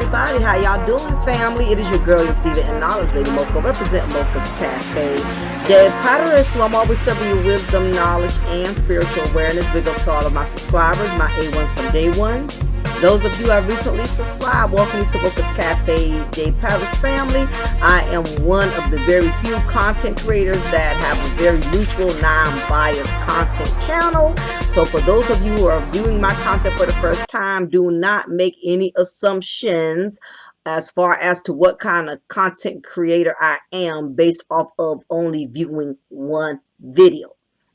everybody. How y'all doing, family? It is your girl, Yativa and Knowledge, Lady Mocha, represent Mocha's Cafe. Dead Potterist, so I'm always serving you wisdom, knowledge, and spiritual awareness. Big ups to all of my subscribers, my A1s from day one. Those of you who have recently subscribed, welcome to Mocha's Cafe, Dead Potterist family. I am one of the very few content creators that have a very neutral, non-biased content channel. So for those of you who are viewing my content for the first time, do not make any assumptions as far as to what kind of content creator I am based off of only viewing one video.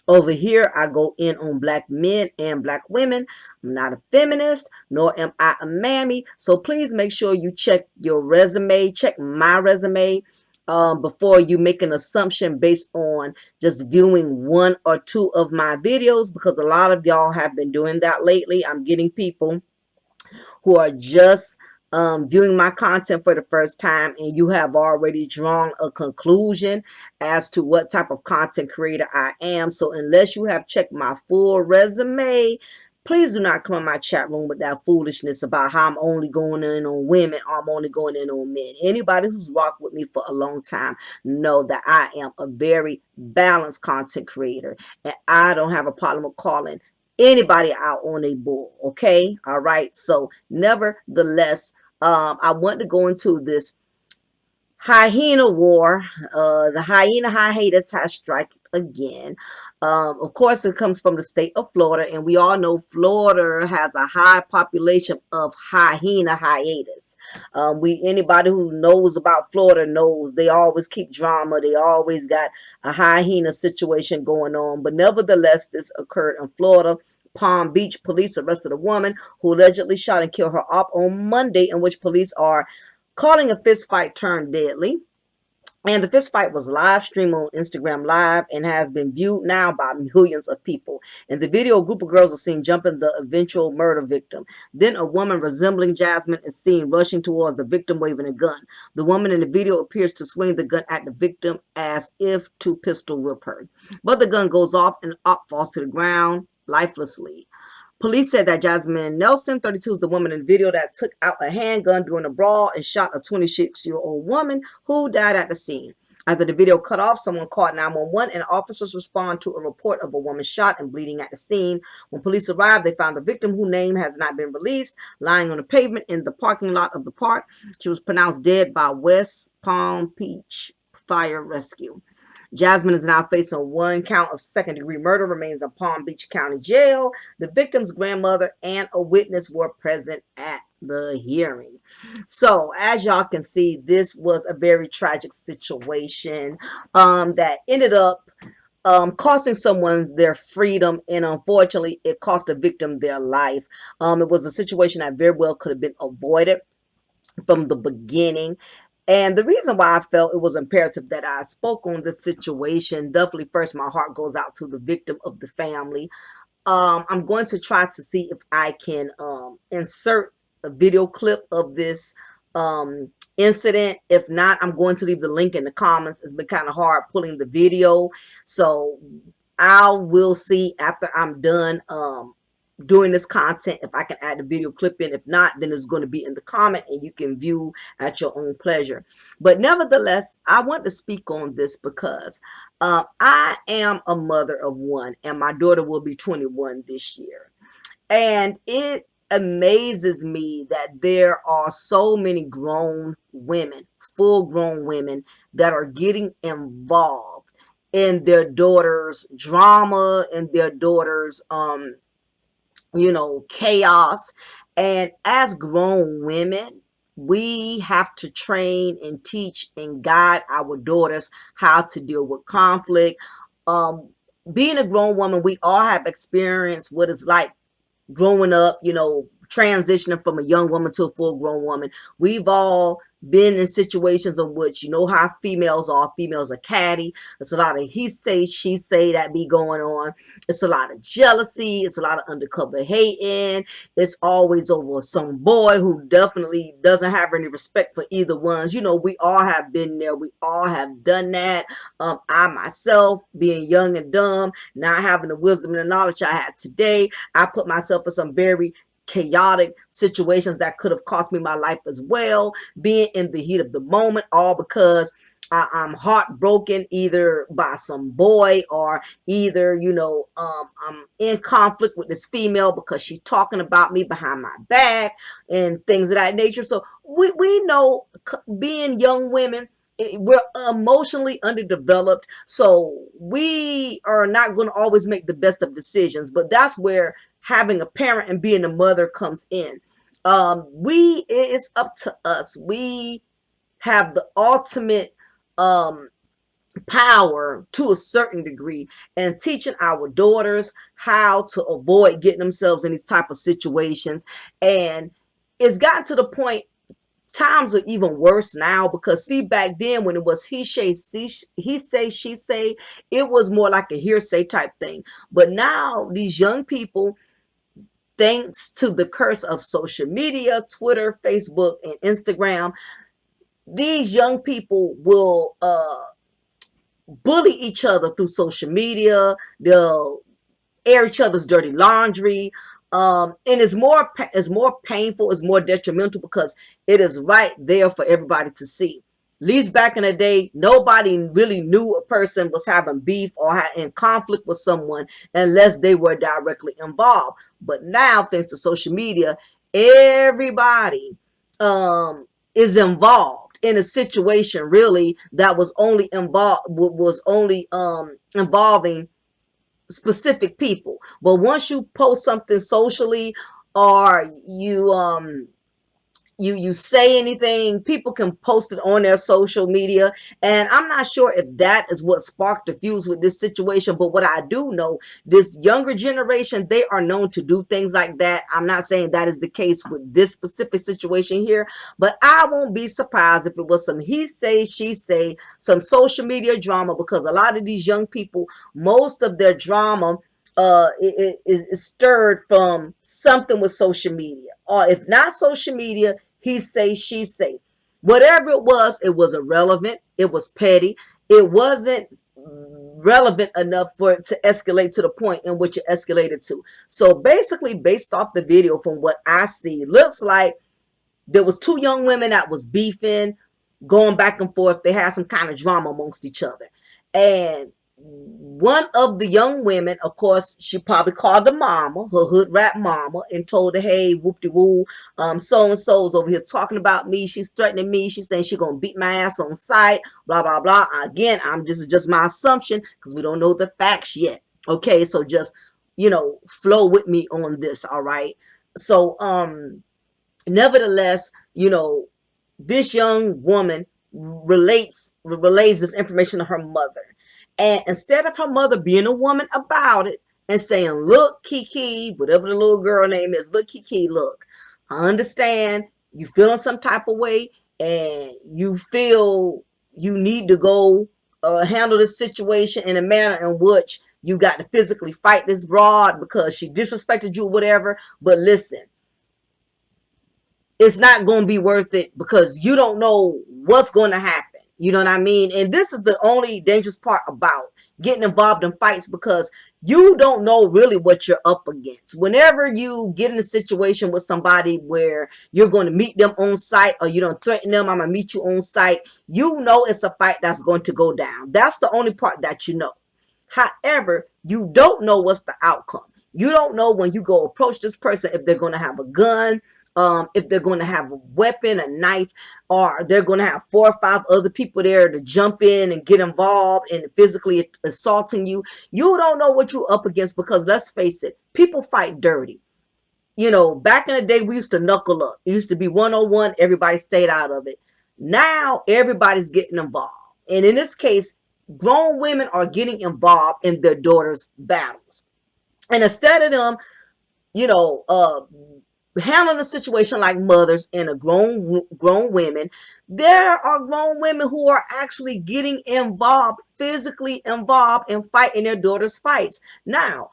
Over here, I go in on black men and black women. I'm not a feminist, nor am I a mammy. So please make sure you check your resume, check my resume, before you make an assumption based on just viewing one or two of my videos, because a lot of y'all have been doing that lately. I'm getting people who are just viewing my content for the first time, and you have already drawn a conclusion as to what type of content creator I am. So unless you have checked my full resume, please do not come in my chat room with that foolishness about how I'm only going in on women or I'm only going in on men. Anybody who's rocked with me for a long time know that I am a very balanced content creator, and I don't have a problem with calling anybody out on a bull. Okay, all right. So nevertheless, I want to go into this hyena war. The hyena hiatus has struck again. Of course, it comes from the state of Florida, and we all know Florida has a high population of hyena hiatus. Anybody who knows about Florida knows they always keep drama. They always got a hyena situation going on. But nevertheless, this occurred in Florida. Palm Beach police arrested a woman who allegedly shot and killed her op on Monday, in which police are calling a fist fight turned deadly. And the fist fight was live streamed on Instagram Live and has been viewed now by millions of people. In the video, a group of girls are seen jumping the eventual murder victim. Then a woman resembling Jasmine is seen rushing towards the victim waving a gun. The woman in the video appears to swing the gun at the victim as if to pistol whip her. But the gun goes off and op falls to the ground lifelessly. Police said that Jasmine Nelson, 32, is the woman in the video that took out a handgun during a brawl and shot a 26-year-old woman who died at the scene. After the video cut off, someone called 911 and officers responded to a report of a woman shot and bleeding at the scene. When police arrived, they found the victim, whose name has not been released, lying on the pavement in the parking lot of the park. She was pronounced dead by West Palm Beach Fire Rescue. Jasmine is now facing one count of second-degree murder, remains in Palm Beach County Jail. The victim's grandmother and a witness were present at the hearing. So, as y'all can see, this was a very tragic situation that ended up costing someone their freedom, and unfortunately, it cost the victim their life. It was a situation that very well could have been avoided from the beginning. And the reason why I felt it was imperative that I spoke on this situation, definitely first, my heart goes out to the victim of the family. I'm going to try to see if I can insert a video clip of this incident. If not, I'm going to leave the link in the comments. It's been kind of hard pulling the video. So I will see after I'm done doing this content if I can add the video clip in. If not, then it's going to be in the comment and you can view at your own pleasure. But nevertheless, I want to speak on this because I am a mother of one, and my daughter will be 21 this year. And it amazes me that there are so many grown women, full-grown women, that are getting involved in their daughters' drama and their daughters' chaos. And as grown women, we have to train and teach and guide our daughters how to deal with conflict. Being a grown woman, we all have experienced what it's like growing up, transitioning from a young woman to a full grown woman. We've all been in situations in which, how females are. Females are catty. It's a lot of he say, she say that be going on. It's a lot of jealousy. It's a lot of undercover hating. It's always over some boy who definitely doesn't have any respect for either ones. We all have been there. We all have done that. I myself, being young and dumb, not having the wisdom and the knowledge I had today, I put myself in some very chaotic situations that could have cost me my life as well, being in the heat of the moment, all because I'm heartbroken either by some boy, or either, I'm in conflict with this female because she's talking about me behind my back and things of that nature. So we know, being young women, we're emotionally underdeveloped, so we are not going to always make the best of decisions. But that's where having a parent and being a mother comes in. It's up to us. We have the ultimate um power to a certain degree, and teaching our daughters how to avoid getting themselves in these type of situations. And it's gotten to the point, times are even worse now, because see, back then when it was he say she say, it was more like a hearsay type thing. But now these young people, thanks to the curse of social media, Twitter, Facebook, and Instagram, these young people will bully each other through social media. They'll air each other's dirty laundry. And it's more painful, it's more detrimental, because it is right there for everybody to see. At least back in the day, nobody really knew a person was having beef or in conflict with someone unless they were directly involved. But now, thanks to social media, everybody is involved in a situation, really, that was only involving specific people. But once you post something socially, or you say anything, people can post it on their social media. And I'm not sure if that is what sparked the fuse with this situation. But what I do know, this younger generation, they are known to do things like that. I'm not saying that is the case with this specific situation here, but I won't be surprised if it was some he say, she say, some social media drama, because a lot of these young people, most of their drama is stirred from something with social media. Or if not social media, he say, she say. Whatever it was irrelevant. It was petty. It wasn't relevant enough for it to escalate to the point in which it escalated to. So basically, based off the video, from what I see, looks like there was two young women that was beefing, going back and forth. They had some kind of drama amongst each other. And one of the young women, of course, she probably called the mama, her Hoodrat mama, and told her, hey, whoop-de-woo, so-and-so's over here talking about me. She's threatening me. She's saying she's going to beat my ass on sight, blah, blah, blah. Again, this is just my assumption, because we don't know the facts yet. Okay, so just, flow with me on this, all right? So, nevertheless, this young woman relays this information to her mother. And instead of her mother being a woman about it and saying, look, Kiki, whatever the little girl name is, look, Kiki, look, I understand you feeling some type of way, and you feel you need to go handle this situation in a manner in which you got to physically fight this broad because she disrespected you or whatever. But listen, it's not going to be worth it, because you don't know what's going to happen. You know what I mean? And this is the only dangerous part about getting involved in fights, because you don't know really what you're up against. Whenever you get in a situation with somebody where you're going to meet them on site, or you don't threaten them, I'm going to meet you on site, you know it's a fight that's going to go down. That's the only part that you know. However, you don't know what's the outcome. You don't know when you go approach this person if they're going to have a gun, if they're going to have a weapon, a knife, or they're going to have 4 or 5 other people there to jump in and get involved and physically assaulting you. You don't know what you're up against, because let's face it, people fight dirty. Back in the day, we used to knuckle up. It used to be 101. Everybody stayed out of it. Now, everybody's getting involved. And in this case, grown women are getting involved in their daughters' battles. And instead of them, handling a situation like mothers and a grown women, there are grown women who are actually getting involved, physically involved, in fighting their daughters' fights. Now,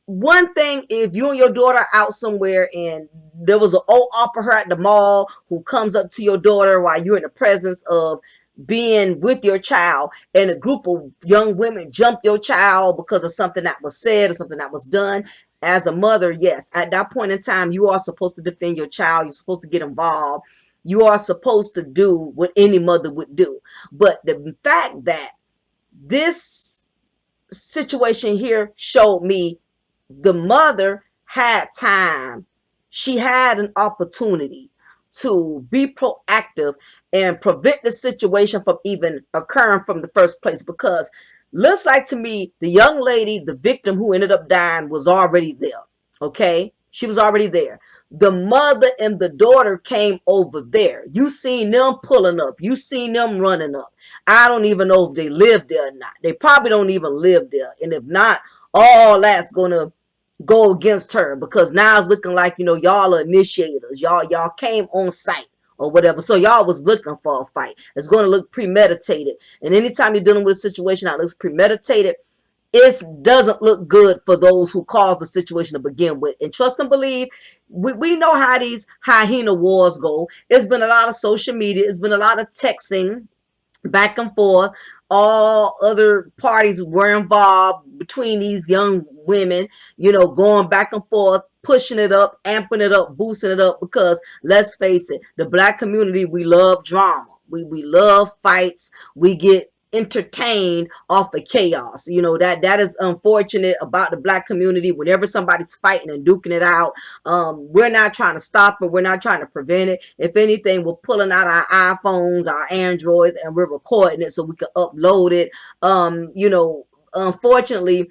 one thing, if you and your daughter are out somewhere and there was an old opera at the mall who comes up to your daughter while you're in the presence of being with your child, and a group of young women jumped your child because of something that was said or something that was done, as a mother, yes, at that point in time, you are supposed to defend your child. You're supposed to get involved. You are supposed to do what any mother would do. But the fact that this situation here showed me the mother had time. She had an opportunity to be proactive and prevent the situation from even occurring from the first place, because looks like to me the young lady, the victim who ended up dying, was already there. Okay, she was already there. The mother and the daughter came over there. You seen them pulling up, you seen them running up. I don't even know if they live there or not. They probably don't even live there, and if not, all that's gonna go against her, because now it's looking like, y'all are initiators. Y'all came on site or whatever, so y'all was looking for a fight. It's going to look premeditated, and anytime you're dealing with a situation that looks premeditated, it doesn't look good for those who caused the situation to begin with. And trust and believe, we know how these hyena wars go. It's been a lot of social media, it's been a lot of texting back and forth. All other parties were involved between these young women, going back and forth, pushing it up, amping it up, boosting it up, because let's face it, the black community, we love drama. We love fights. We get entertained off of chaos. That is unfortunate about the black community. Whenever somebody's fighting and duking it out, we're not trying to stop it, we're not trying to prevent it. If anything, we're pulling out our iPhones, our Androids, and we're recording it so we can upload it. Unfortunately,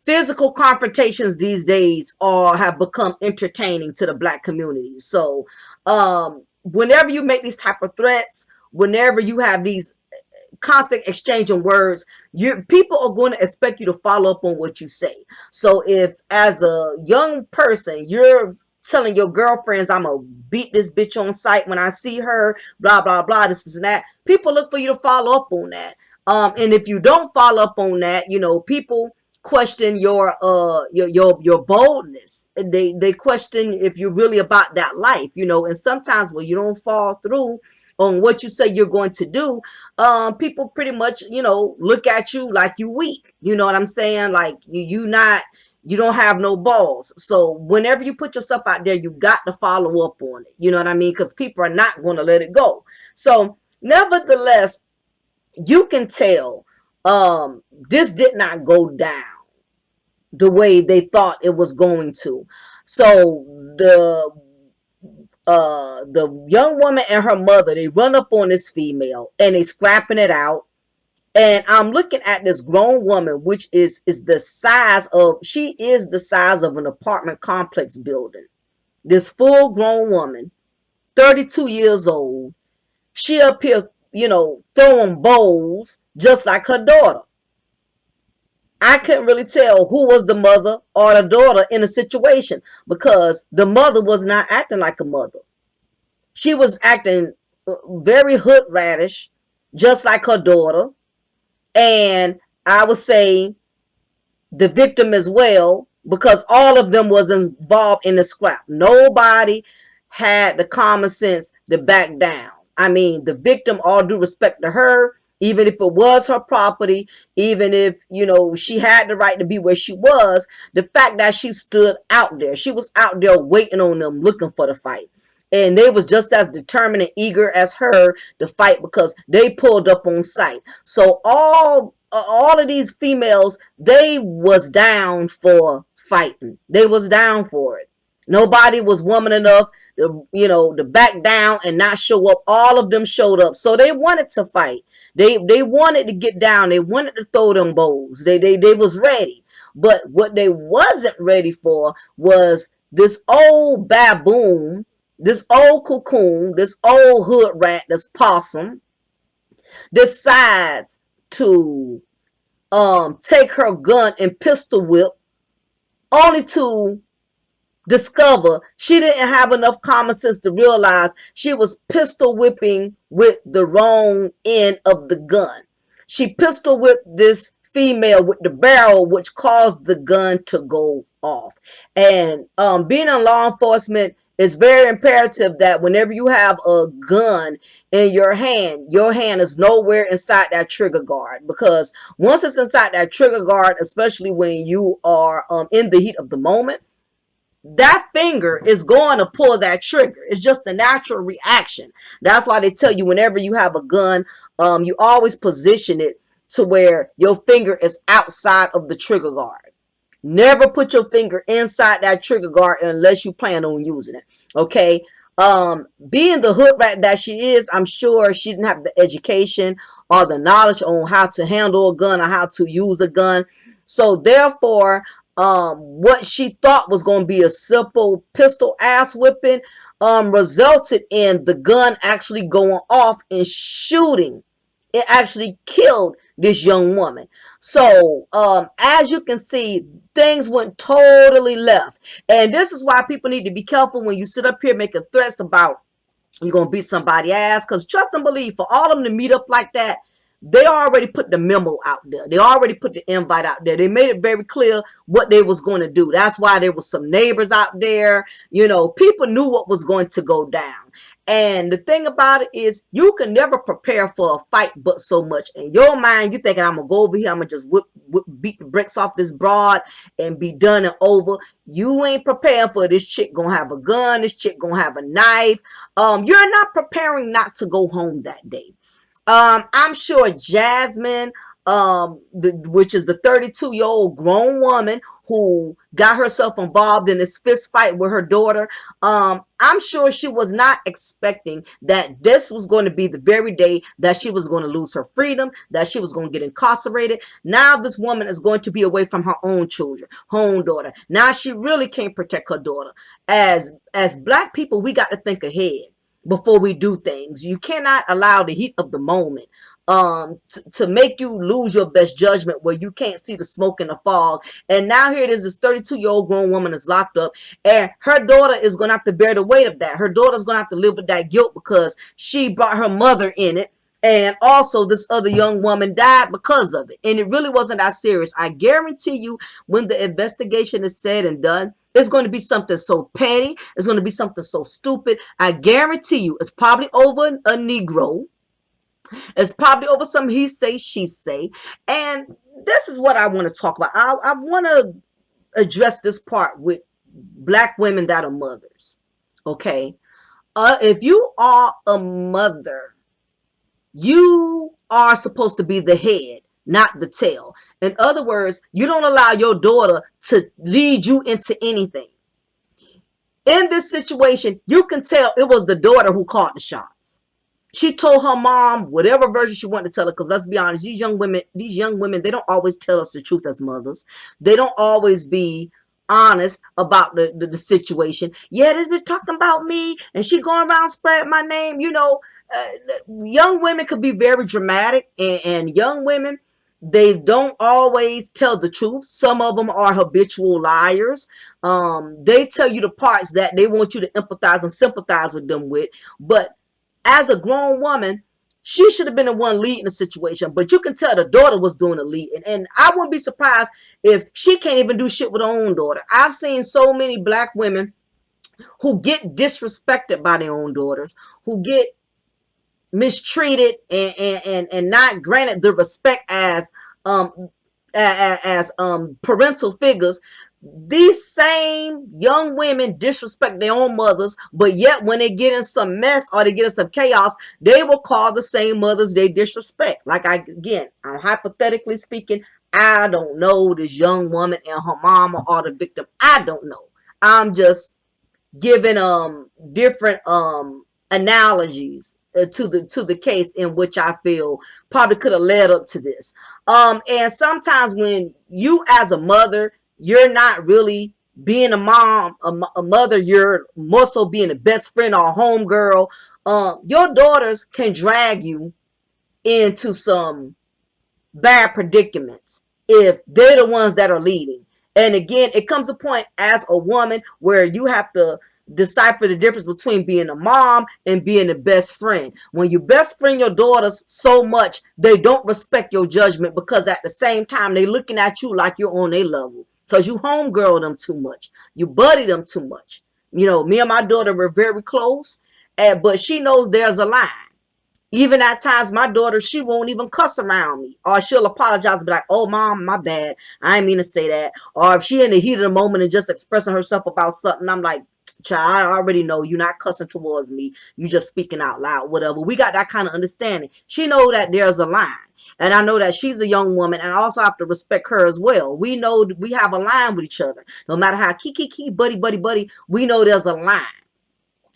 physical confrontations these days have become entertaining to the black community. So whenever you make these type of threats, whenever you have these constant exchanging words, people are going to expect you to follow up on what you say. So if, as a young person, you're telling your girlfriends, I'm gonna beat this bitch on sight when I see her, blah blah blah, this and that, people look for you to follow up on that. And if you don't follow up on that, people question your boldness. They question if you're really about that life, and sometimes when you don't fall through on what you say you're going to do, people pretty much, look at you like you weak. You know what I'm saying? Like you don't have no balls. So whenever you put yourself out there, you got to follow up on it. You know what I mean? Because people are not going to let it go. So nevertheless, you can tell this did not go down the way they thought it was going to. So the young woman and her mother, they run up on this female and they scrapping it out. And I'm looking at this grown woman, which is the size of, she is the size of an apartment complex building. This full grown woman, 32 years old. She up here, throwing bowls just like her daughter. I couldn't really tell who was the mother or the daughter in the situation, because the mother was not acting like a mother. She was acting very hood radish, just like her daughter. And I would say the victim as well, because all of them was involved in the scrap. Nobody had the common sense to back down. I mean, the victim, all due respect to her, even if it was her property, even if, she had the right to be where she was, the fact that she stood out there, she was out there waiting on them, looking for the fight. And they was just as determined and eager as her to fight, because they pulled up on sight. So all of these females, they was down for fighting. They was down for it. Nobody was woman enough to back down and not show up. All of them showed up. So they wanted to fight. They wanted to get down. They wanted to throw them bowls. They was ready. But what they wasn't ready for was this old baboon, this old cocoon, this old hood rat, this possum, decides to take her gun and pistol whip, only to discover she didn't have enough common sense to realize she was pistol whipping with the wrong end of the gun. She pistol whipped this female with the barrel, which caused the gun to go off. And being in law enforcement, It's very imperative that whenever you have a gun in your hand is nowhere inside that trigger guard, because once it's inside that trigger guard, especially when you are in the heat of the moment, that finger is going to pull that trigger. It's just a natural reaction. That's why they tell you whenever you have a gun, you always position it to where your finger is outside of the trigger guard. Never put your finger inside that trigger guard unless you plan on using it. Okay. Being the hood rat that she is, I'm sure she didn't have the education or the knowledge on how to handle a gun or how to use a gun. So therefore, what she thought was going to be a simple pistol ass whipping, resulted in the gun actually going off and shooting. It actually killed this young woman. So, as you can see, things went totally left. And this is why people need to be careful when you sit up here making threats about you're going to beat somebody's ass. Because trust and believe, for all of them to meet up like that, they already put the memo out there. They already put the invite out there. They made it very clear what they was going to do. That's why there was some neighbors out there. You know, people knew what was going to go down. And the thing about it is, you can never prepare for a fight but so much. In your mind, you thinking, I'm going to go over here, I'm going to just beat the bricks off this broad and be done and over. You ain't preparing for this chick going to have a gun, this chick going to have a knife. You're not preparing not to go home that day. I'm sure Jasmine, which is the 32-year-old grown woman who got herself involved in this fist fight with her daughter, I'm sure she was not expecting that this was going to be the very day that she was going to lose her freedom, that she was going to get incarcerated. Now this woman is going to be away from her own children, her own daughter. Now she really can't protect her daughter. As black people, we got to think ahead before we do things. You cannot allow the heat of the moment to make you lose your best judgment where you can't see the smoke in the fog. And now here it is, this 32-year-old grown woman is locked up, and her daughter is going to have to bear the weight of that. Her daughter's going to have to live with that guilt because she brought her mother in it. And also this other young woman died because of it. And it really wasn't that serious. I guarantee you, when the investigation is said and done, it's going to be something so petty. It's going to be something so stupid. I guarantee you, it's probably over a Negro. It's probably over some he say, she say. And this is what I want to talk about. I want to address this part with black women that are mothers. Okay. If you are a mother, you are supposed to be the head, not the tail. In other words, you don't allow your daughter to lead you into anything. In this situation, you can tell it was the daughter who called the shots. She told her mom whatever version she wanted to tell her, because let's be honest, these young women, they don't always tell us the truth as mothers. They don't always be honest about the situation. Yeah, this bitch talking about me and she going around spreading my name. You know, young women could be very dramatic, and young women, they don't always tell the truth. Some of them are habitual liars. They tell you the parts that they want you to empathize and sympathize with them with. But as a grown woman, she should have been the one leading the situation. But you can tell the daughter was doing the leading. And I wouldn't be surprised if she can't even do shit with her own daughter. I've seen so many black women who get disrespected by their own daughters, who get mistreated and not granted the respect as parental figures. These same young women disrespect their own mothers, but yet when they get in some mess or they get in some chaos, they will call the same mothers they disrespect. Like, I'm hypothetically speaking, I don't know this young woman and her mama or the victim. I don't know. I'm just giving different analogies to the case in which I feel probably could have led up to this. And sometimes when you as a mother, you're not really being a mom, a mother, you're more so being a best friend or a homegirl. Your daughters can drag you into some bad predicaments if they're the ones that are leading. And again, it comes a point as a woman where you have to decipher the difference between being a mom and being a best friend. When you best friend your daughters so much, they don't respect your judgment, because at the same time, they looking at you like you're on their level, because you homegirl them too much. You buddy them too much. You know, me and my daughter were very close, but she knows there's a line. Even at times, my daughter, she won't even cuss around me. Or she'll apologize and be like, oh, mom, my bad. I didn't mean to say that. Or if she in the heat of the moment and just expressing herself about something, I'm like, child, I already know you're not cussing towards me. You just speaking out loud, whatever. We got that kind of understanding. She know that there's a line. And I know that she's a young woman, and I also have to respect her as well. We know we have a line with each other. No matter how kiki, buddy, buddy, buddy, we know there's a line.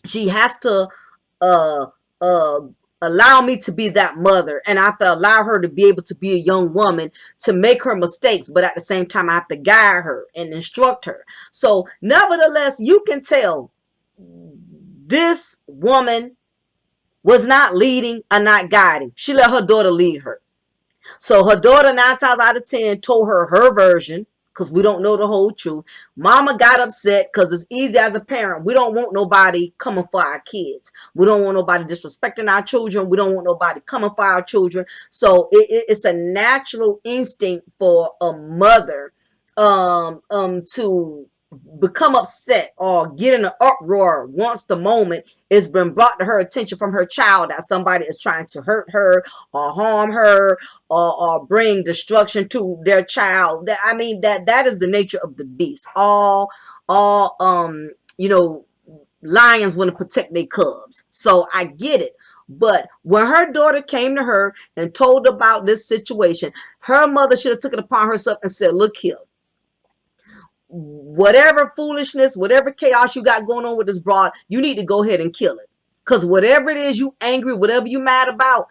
She has to uh uh allow me to be that mother, and I have to allow her to be able to be a young woman to make her mistakes, but at the same time I have to guide her and instruct her. So nevertheless, you can tell this woman was not leading or not guiding. She let her daughter lead her. So her daughter 9 times out of 10 told her version, because we don't know the whole truth. Mama got upset because it's easy as a parent. We don't want nobody coming for our kids. We don't want nobody disrespecting our children. We don't want nobody coming for our children. So it's a natural instinct for a mother to become upset or get in an uproar once the moment it's been brought to her attention from her child that somebody is trying to hurt her or harm her or bring destruction to their child. I mean, that is the nature of the beast. All you know, lions want to protect their cubs. So I get it. But when her daughter came to her and told about this situation, her mother should have took it upon herself and said, look here, whatever foolishness, whatever chaos you got going on with this broad, you need to go ahead and kill it. Because whatever it is you angry, whatever you mad about,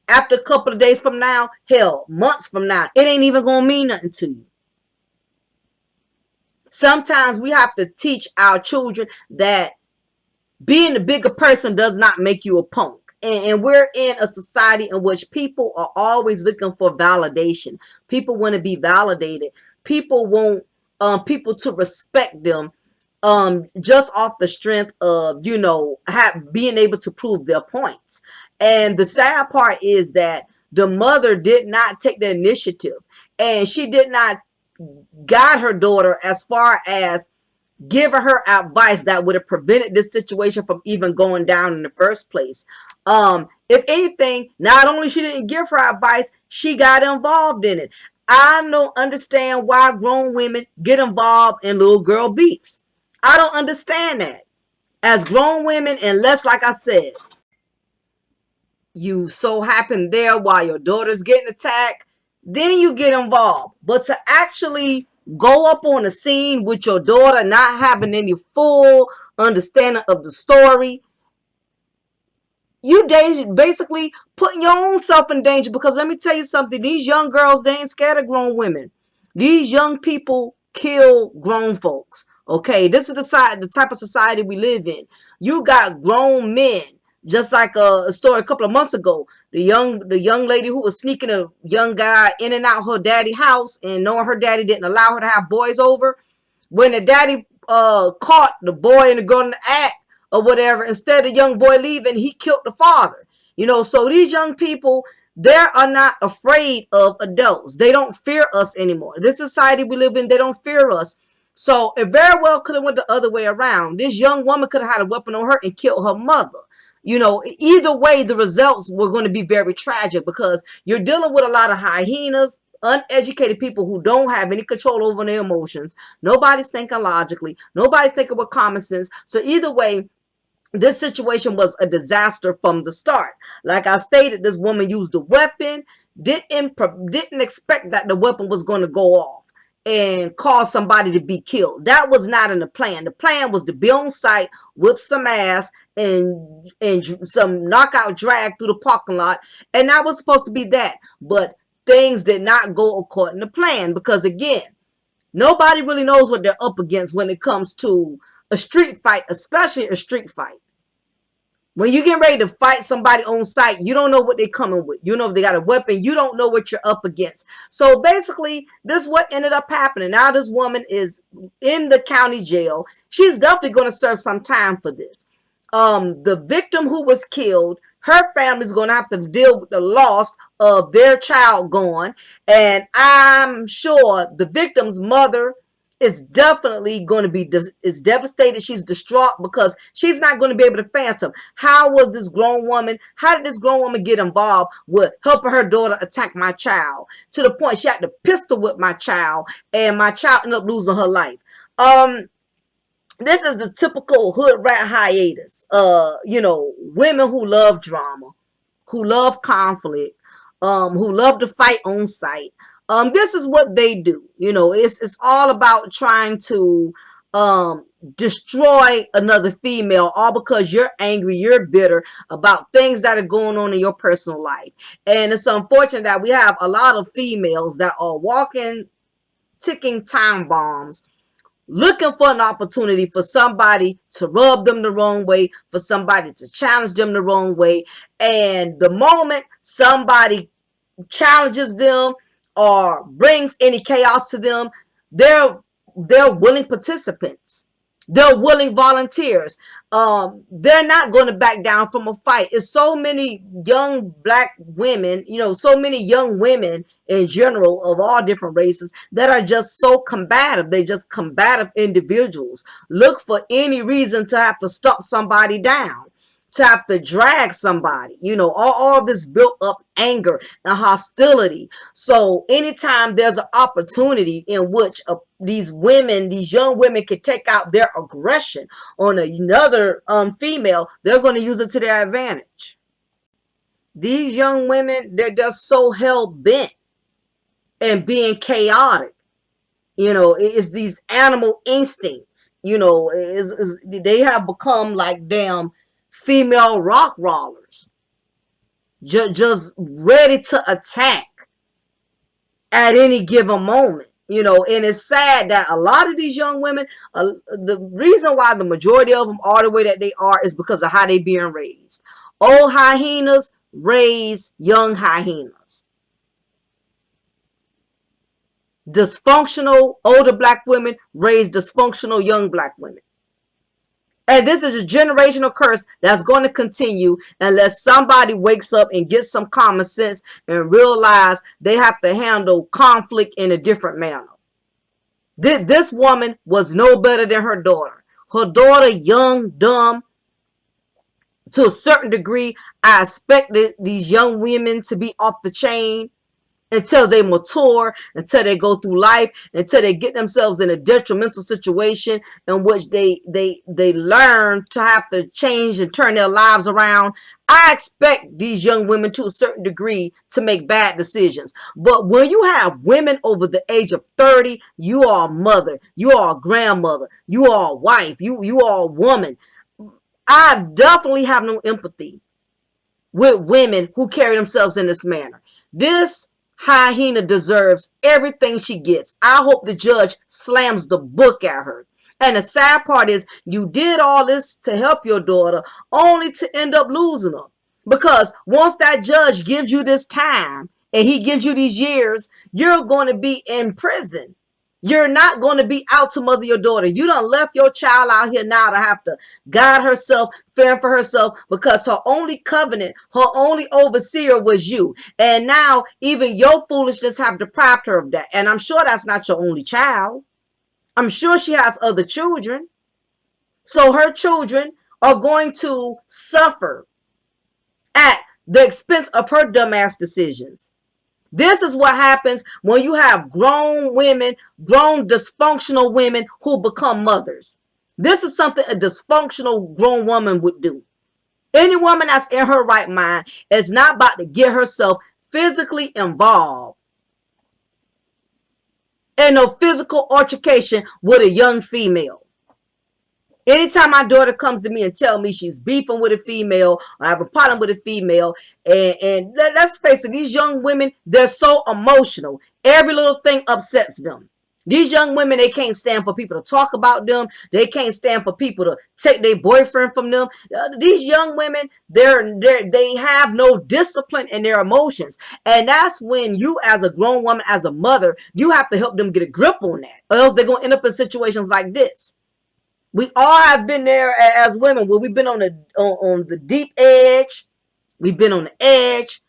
after a couple of days from now, hell, months from now, it ain't even going to mean nothing to you. Sometimes we have to teach our children that being the bigger person does not make you a punk. And we're in a society in which people are always looking for validation. People want to be validated. People want people to respect them just off the strength of, you know, being able to prove their points. And the sad part is that the mother did not take the initiative, and she did not guide her daughter as far as giving her advice that would have prevented this situation from even going down in the first place. If anything, not only she didn't give her advice, she got involved in it. I don't understand why grown women get involved in little girl beefs. I don't understand that. As grown women, unless, like I said, you so happen there while your daughter's getting attacked, then you get involved. But to actually go up on the scene with your daughter not having any full understanding of the story, you basically putting your own self in danger. Because let me tell you something, these young girls, they ain't scared of grown women. These young people kill grown folks. Okay, this is the type of society we live in. You got grown men, just like a story a couple of months ago. The young lady who was sneaking a young guy in and out her daddy's house, and knowing her daddy didn't allow her to have boys over. When the daddy caught the boy and the girl in the act or whatever, instead of the young boy leaving, he killed the father. You know, so these young people, they are not afraid of adults. They don't fear us anymore. This society we live in, they don't fear us. So it very well could have went the other way around. This young woman could have had a weapon on her and killed her mother. You know, either way, the results were going to be very tragic, because you're dealing with a lot of hyenas, uneducated people who don't have any control over their emotions. Nobody's thinking logically. Nobody's thinking with common sense. So either way, this situation was a disaster from the start. Like I stated, this woman used a weapon, didn't expect that the weapon was going to go off and cause somebody to be killed. That was not in the plan. The plan was to be on site, whip some ass, and some knockout drag through the parking lot. And that was supposed to be that. But things did not go according to plan, because again, nobody really knows what they're up against when it comes to a street fight, especially a street fight. When you get ready to fight somebody on site, you don't know what they're coming with. You know if they got a weapon. You don't know what you're up against. So basically, this is what ended up happening. Now this woman is in the county jail. She's definitely going to serve some time for this. The victim who was killed, her family's going to have to deal with the loss of their child gone. And I'm sure the victim's mother is definitely going to be is devastated. She's distraught because she's not going to be able to fathom how was this grown woman, how did this grown woman get involved with helping her daughter attack my child to the point she had to pistol whip my child, and my child ended up losing her life. This is the typical hood rat hiatus. Women who love drama, who love conflict, who love to fight on sight. This is what they do. It's all about trying to destroy another female, all because you're angry, you're bitter about things that are going on in your personal life. And it's unfortunate that we have a lot of females that are walking, ticking time bombs, looking for an opportunity for somebody to rub them the wrong way, for somebody to challenge them the wrong way. And the moment somebody challenges them or brings any chaos to them, they're willing participants. They're willing volunteers. They're not going to back down from a fight. It's so many young black women, so many young women in general of all different races that are just so combative. They just combative individuals. Look for any reason to have to stomp somebody down, to have to drag somebody, all this built up anger and hostility. So anytime there's an opportunity in which these young women can take out their aggression on another female, they're going to use it to their advantage. These young women, they're just so hell-bent in being chaotic. It's these animal instincts. They have become like damn female rock rollers, just ready to attack at any given moment. And it's sad that a lot of these young women, the reason why the majority of them are the way that they are is because of how they being raised. Old hyenas raise young hyenas. Dysfunctional older black women raise dysfunctional young black women. And this is a generational curse that's going to continue unless somebody wakes up and gets some common sense and realize they have to handle conflict in a different manner. This woman was no better than her daughter. Her daughter, young, dumb, to a certain degree. I expected these young women to be off the chain until they mature, until they go through life, until they get themselves in a detrimental situation in which they learn to have to change and turn their lives around. I expect these young women to a certain degree to make bad decisions. But when you have women over the age of 30, you are a mother, you are a grandmother, you are a wife, you are a woman. I definitely have no empathy with women who carry themselves in this manner. This hyena deserves everything she gets. I hope the judge slams the book at her. And the sad part is you did all this to help your daughter only to end up losing her. Because once that judge gives you this time and he gives you these years, you're going to be in prison. You're not going to be out to mother your daughter. You done left your child out here now to have to guide herself, fend for herself, because her only covenant, her only overseer was you. And now even your foolishness have deprived her of that. And I'm sure that's not your only child. I'm sure she has other children. So her children are going to suffer at the expense of her dumbass decisions. This is what happens when you have grown women, grown dysfunctional women who become mothers. This is something a dysfunctional grown woman would do. Any woman that's in her right mind is not about to get herself physically involved in no physical altercation with a young female. Anytime my daughter comes to me and tell me she's beefing with a female or I have a problem with a female, and let's face it, these young women, they're so emotional. Every little thing upsets them. These young women, they can't stand for people to talk about them. They can't stand for people to take their boyfriend from them. These young women, they have no discipline in their emotions. And that's when you as a grown woman, as a mother, you have to help them get a grip on that. Or else they're going to end up in situations like this. We all have been there as women where we've been on the deep edge. We've been on the edge.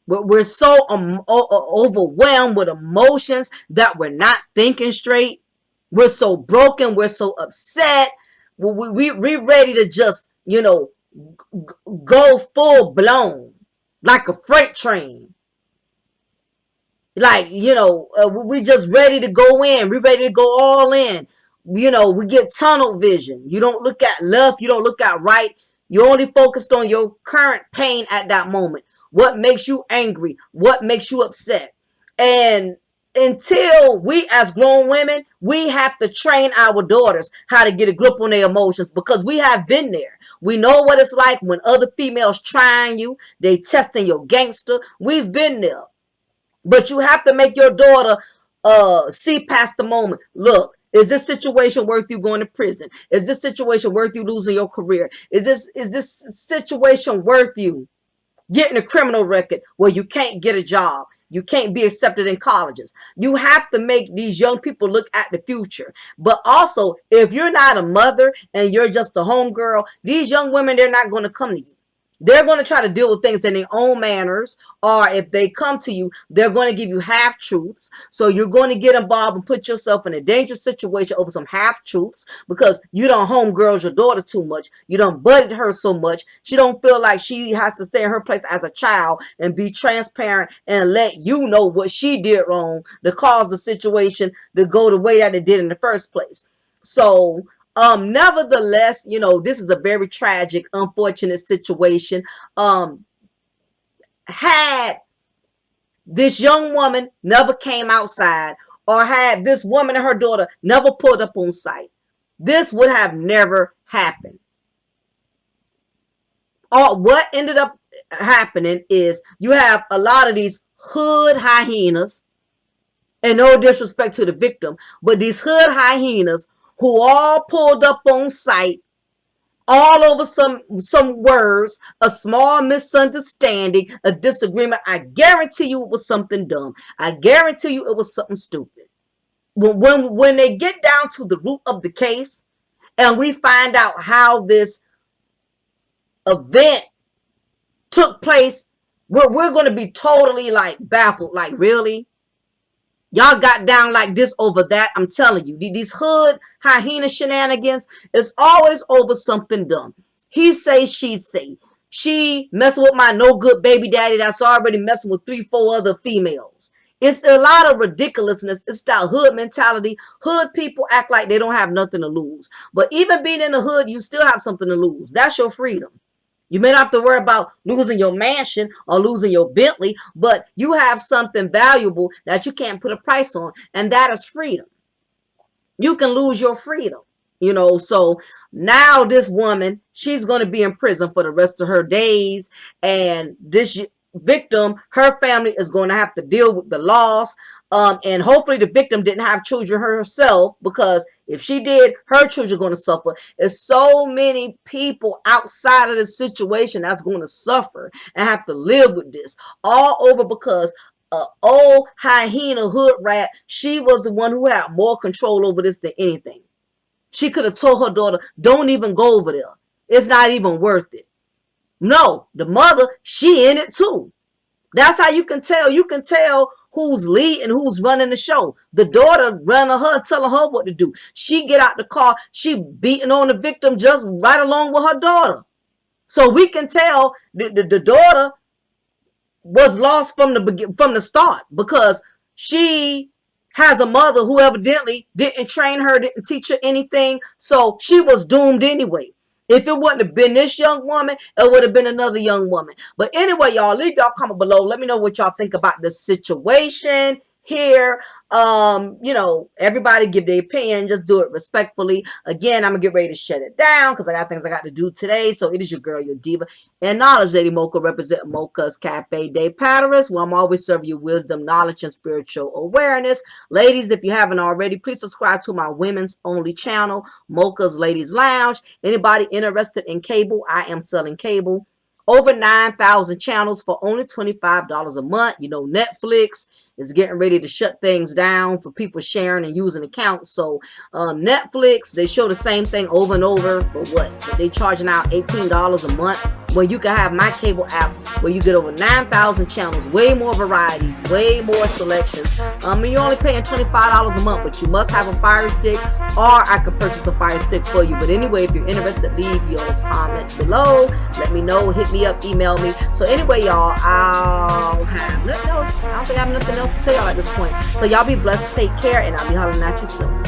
We're so overwhelmed with emotions that we're not thinking straight. We're so broken. We're so upset. We ready to just, go full blown like a freight train. Like, we just ready to go in. We ready to go all in. We get tunnel vision. You don't look at left. You don't look at right. You're only focused on your current pain at that moment. What makes you angry? What makes you upset? And until we as grown women, we have to train our daughters how to get a grip on their emotions, because we have been there. We know what it's like when other females trying you. They testing your gangster. We've been there. But you have to make your daughter see past the moment. Look, is this situation worth you going to prison? Is this situation worth you losing your career? Is this situation worth you getting a criminal record where you can't get a job? You can't be accepted in colleges. You have to make these young people look at the future. But also, if you're not a mother and you're just a homegirl, these young women, they're not going to come to you. They're going to try to deal with things in their own manners, or if they come to you, they're going to give you half truths. So you're going to get involved and put yourself in a dangerous situation over some half truths, because you don't homegirls your daughter too much. You don't buddied her so much. She don't feel like she has to stay in her place as a child and be transparent and let you know what she did wrong to cause the situation to go the way that it did in the first place. So nevertheless, this is a very tragic, unfortunate situation. Had this young woman never came outside, or had this woman and her daughter never pulled up on site, this would have never happened. What ended up happening is you have a lot of these hood hyenas, and no disrespect to the victim, but these hood hyenas who all pulled up on site, all over some words, a small misunderstanding, a disagreement. I guarantee you it was something dumb. I guarantee you it was something stupid. When they get down to the root of the case and we find out how this event took place, we're going to be totally like baffled. Like, really? Y'all got down like this over that? I'm telling you, these hood hyena shenanigans is always over something dumb. He say, she say. She messing with my no good baby daddy that's already messing with 3-4 other females. It's a lot of ridiculousness. It's that hood mentality. Hood people act like they don't have nothing to lose. But even being in the hood, you still have something to lose. That's your freedom. You may not have to worry about losing your mansion or losing your Bentley, but you have something valuable that you can't put a price on, and that is freedom. You can lose your freedom, so now this woman, she's going to be in prison for the rest of her days, and this victim, her family is going to have to deal with the loss. And hopefully the victim didn't have children herself, because if she did, her children are going to suffer. There's so many people outside of this situation that's going to suffer and have to live with this all over because old hyena Hoodrat, she was the one who had more control over this than anything. She could have told her daughter, don't even go over there. It's not even worth it. No, the mother, she in it too. That's how you can tell. You can tell who's leading, who's running the show. The daughter running her, telling her what to do. She get out the car. She beating on the victim just right along with her daughter. So we can tell the daughter was lost from the start, because she has a mother who evidently didn't train her, didn't teach her anything. So she was doomed anyway. If it wouldn't have been this young woman, it would have been another young woman. But anyway, y'all, leave y'all comment below. Let me know what y'all think about the situation here. Everybody give their opinion. Just do it respectfully. Again, I'm going to get ready to shut it down because I got things I got to do today. So it is your girl, your diva, and knowledge, Lady Mocha, represent Mocha's Cafe de Paris, where I'm always serving you wisdom, knowledge, and spiritual awareness. Ladies, if you haven't already, please subscribe to my women's only channel, Mocha's Ladies Lounge. Anybody interested in cable, I am selling cable. Over 9,000 channels for only $25 a month. Netflix is getting ready to shut things down for people sharing and using accounts. So Netflix, they show the same thing over and over for what? They charging out $18 a month. when you can have my cable app where you get over 9,000 channels, way more varieties, way more selections. And you're only paying $25 a month, but you must have a Fire Stick, or I could purchase a Fire Stick for you. But anyway, if you're interested, leave your comment below. Let me know, hit me up, email me. So anyway, y'all, I'll have nothing else. I don't think I have nothing else to tell y'all at this point. So y'all be blessed, take care, and I'll be hollering at you soon.